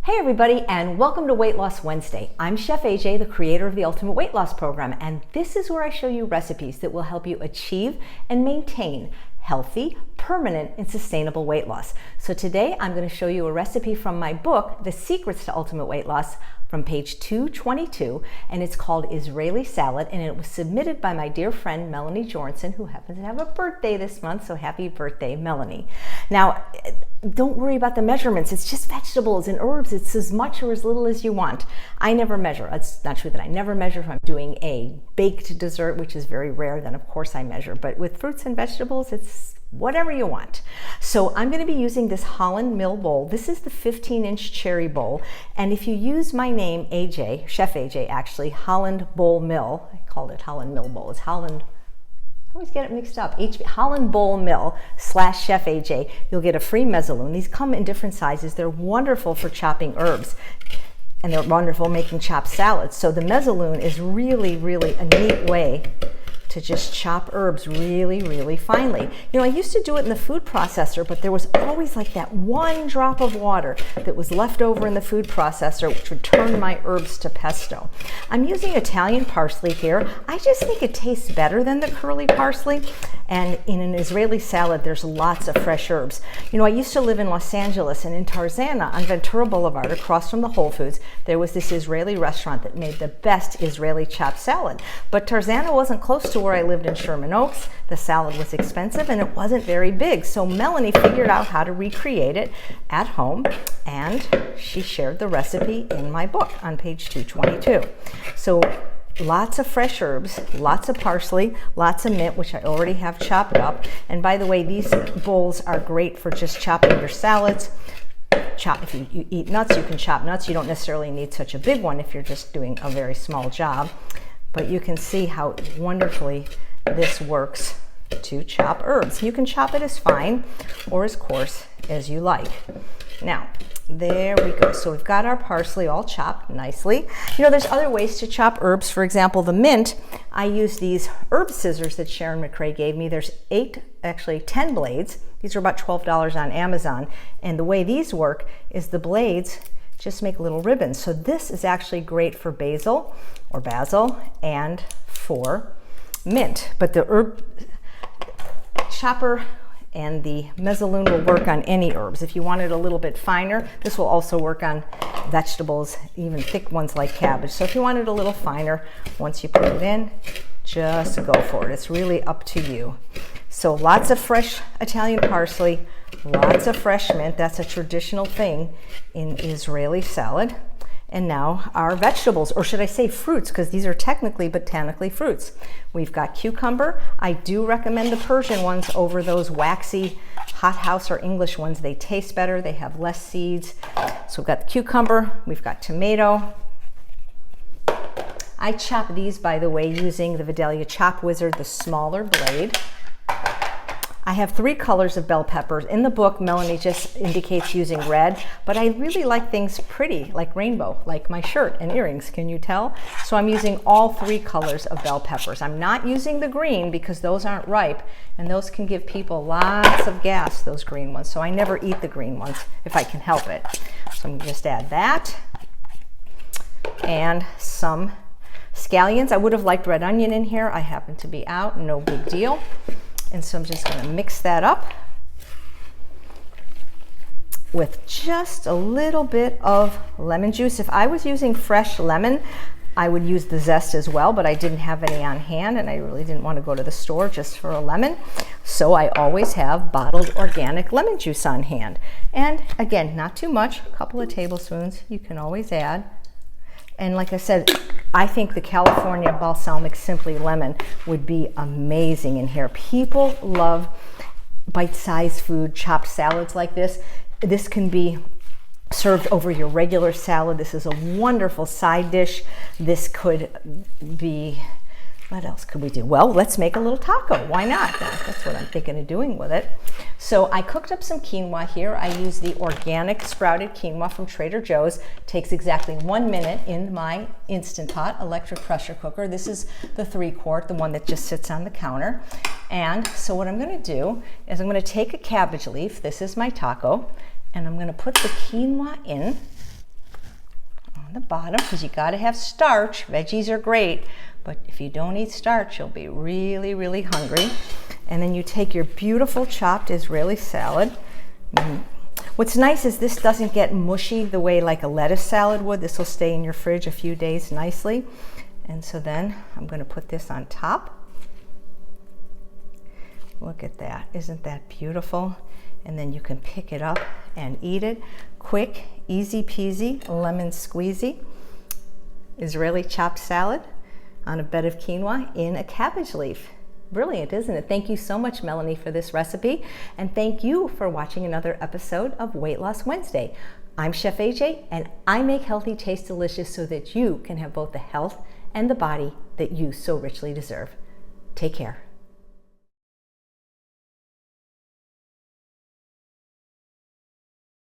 Hey everybody, and welcome to Weight Loss Wednesday. I'm Chef AJ, the creator of the Ultimate Weight Loss Program, and this is where I show you recipes that will help you achieve and maintain healthy, permanent, and sustainable weight loss. So today I'm going to show you a recipe from my book, The Secrets to Ultimate Weight Loss, from page 222, and it's called Israeli Salad, and it was submitted by my dear friend Melanie Jornson, who happens to have a birthday this month, so happy birthday, Melanie. Now, don't worry about the measurements. It's just vegetables and herbs. It's as much or as little as you want. I never measure. It's not true that I never measure. If I'm doing a baked dessert, which is very rare, then of course I measure. But with fruits and vegetables, it's whatever you want. So I'm going to be using this hollandbowlmill bowl. This is the 15-inch cherry bowl. And if you use my name, AJ, Chef AJ actually, hollandbowlmill, I called it hollandbowlmill bowl. It's Holland. I always get it mixed up. hollandbowlmill / Chef AJ. You'll get a free mezzalune. These come in different sizes. They're wonderful for chopping herbs, and they're wonderful making chopped salads. So the mezzalune is really, really a neat way to just chop herbs really, really finely. You know, I used to do it in the food processor, but there was always like that one drop of water that was left over in the food processor, which would turn my herbs to pesto. I'm using Italian parsley here. I just think it tastes better than the curly parsley. And in an Israeli salad, there's lots of fresh herbs. You know, I used to live in Los Angeles, and in Tarzana on Ventura Boulevard, across from the Whole Foods, there was this Israeli restaurant that made the best Israeli chopped salad. But Tarzana wasn't close to where I lived in Sherman Oaks. The salad was expensive and it wasn't very big. So Melanie figured out how to recreate it at home, and she shared the recipe in my book on page 222. So lots of fresh herbs, lots of parsley, lots of mint, which I already have chopped up. And by the way, these bowls are great for just chopping your salads. If you eat nuts, you can chop nuts. You don't necessarily need such a big one if you're just doing a very small job. But you can see how wonderfully this works to chop herbs. You can chop it as fine or as coarse as you like. Now, there we go. So we've got our parsley all chopped nicely. You know, there's other ways to chop herbs. For example, the mint, I use these herb scissors that Sharon McRae gave me. There's 10 blades. These are about $12 on Amazon. And the way these work is the blades just make little ribbons. So this is actually great for basil and for mint. But the herb chopper and the mezzalune will work on any herbs. If you want it a little bit finer, this will also work on vegetables, even thick ones like cabbage. So if you want it a little finer, once you put it in, just go for it. It's really up to you. So lots of fresh Italian parsley, lots of fresh mint. That's a traditional thing in Israeli salad. And now our vegetables, or should I say fruits, because these are technically botanically fruits. We've got cucumber. I do recommend the Persian ones over those waxy hothouse or English ones. They taste better, they have less seeds. So we've got the cucumber, we've got tomato. I chop these, by the way, using the Vidalia Chop Wizard, the smaller blade. I have 3 colors of bell peppers. In the book, Melanie just indicates using red, but I really like things pretty, like rainbow, like my shirt and earrings, can you tell? So I'm using all 3 colors of bell peppers. I'm not using the green because those aren't ripe, and those can give people lots of gas, those green ones. So I never eat the green ones if I can help it. So I'm gonna just add that and some scallions. I would have liked red onion in here. I happen to be out, no big deal. And so I'm just going to mix that up with just a little bit of lemon juice. If I was using fresh lemon, I would use the zest as well, but I didn't have any on hand, and I really didn't want to go to the store just for a lemon. So I always have bottled organic lemon juice on hand. And again, not too much, a couple of tablespoons you can always add. And like I said, I think the California balsamic simply lemon would be amazing in here. People love bite-sized food, chopped salads like this. This can be served over your regular salad. This is a wonderful side dish. This could be, what else could we do? Well, let's make a little taco. Why not? That's what I'm thinking of doing with it. So I cooked up some quinoa here. I use the organic sprouted quinoa from Trader Joe's. Takes exactly 1 minute in my Instant Pot electric pressure cooker. This is the 3-quart, the one that just sits on the counter. And so what I'm going to do is I'm going to take a cabbage leaf. This is my taco. And I'm going to put the quinoa in. the bottom, because you got to have starch. Veggies are great, but if you don't eat starch, you'll be really, really hungry. And then you take your beautiful chopped Israeli salad. What's nice is this doesn't get mushy the way like a lettuce salad would. This will stay in your fridge a few days nicely. And so then I'm going to put this on top. Look at that. Isn't that beautiful? And then you can pick it up and eat it. Quick, easy peasy, lemon squeezy. Israeli chopped salad on a bed of quinoa in a cabbage leaf. Brilliant, isn't it? Thank you so much, Melanie, for this recipe. And thank you for watching another episode of Weight Loss Wednesday. I'm Chef AJ, and I make healthy taste delicious so that you can have both the health and the body that you so richly deserve. Take care.